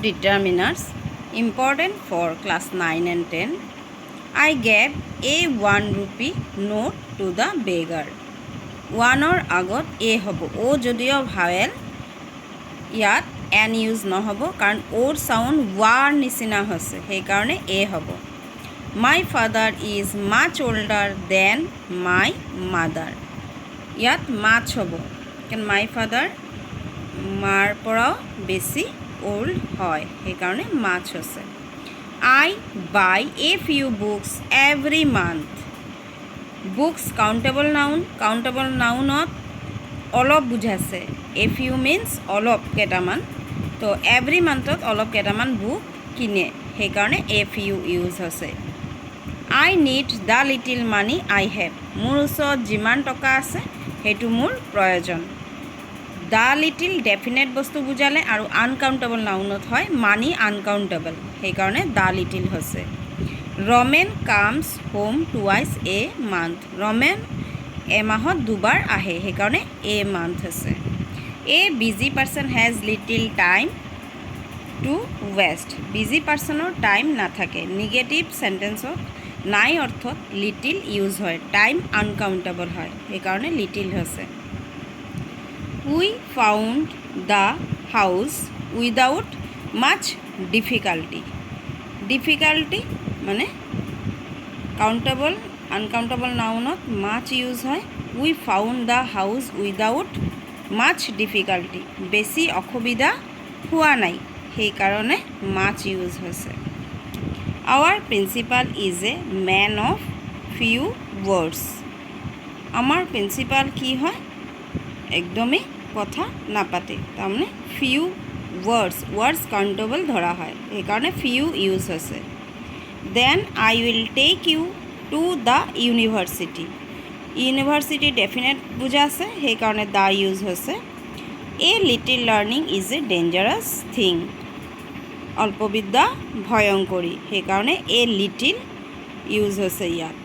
determiners important for class 9 and 10. I gave a 1 rupee note to the beggar. 1 or agot a hobo o jodio vowel yat n use no hobo karon or sound war nisina hosse he karone a hobo. My father is much older than my mother. Yat much hobo karon my father mar porao besi old hoy he karone much hosse. I buy a few books every month. Books countable noun অলপ বুঝাইছে a few means অলপ কেটামান তো every monthত অলপ কেটামান book কিনে সেই কাৰণে a few ইউজ হৈছে I need the little money I have মোৰ ওচৰত যিমান টকা আছে হেতু মোৰ প্ৰয়োজন the little definite বস্তু বুজালে আৰু uncountable nounত হয় money uncountable সেই কাৰণে the little হৈছে Roman comes home twice a month Roman এমাহত দুবাৰ আহে সেই কাৰণে a month আছে A busy person has little time to waste busy personৰ টাইম নাথাকে নেগেটিভ সেন্টেন্সত নাই অৰ্থত লিটিল ইউজ হয় টাইম আনকাউন্টেবল হয় সেই কাৰণে লিটিল হৈছে We found the house without much difficulty মানে countable uncountable nounত much use হয় We found the house without much difficulty বেছি অসুবিধা হোৱা নাই সেই কাৰণে much use হৈছে Our principal is a man of few words আমাৰ প্ৰিন্সিপাল কি হয় একদমই কথা নাপাতে তাৰমানে few words countable ধৰা হয় এই কাৰণে few use হৈছে Then I will take you to the university University definite বুজাছে সেই কাৰণে the use হৈছে A little learning is a dangerous thing অল্পবিদ্যা ভয়ংকৰী সেই কাৰণে a little use হৈছে ইয়াত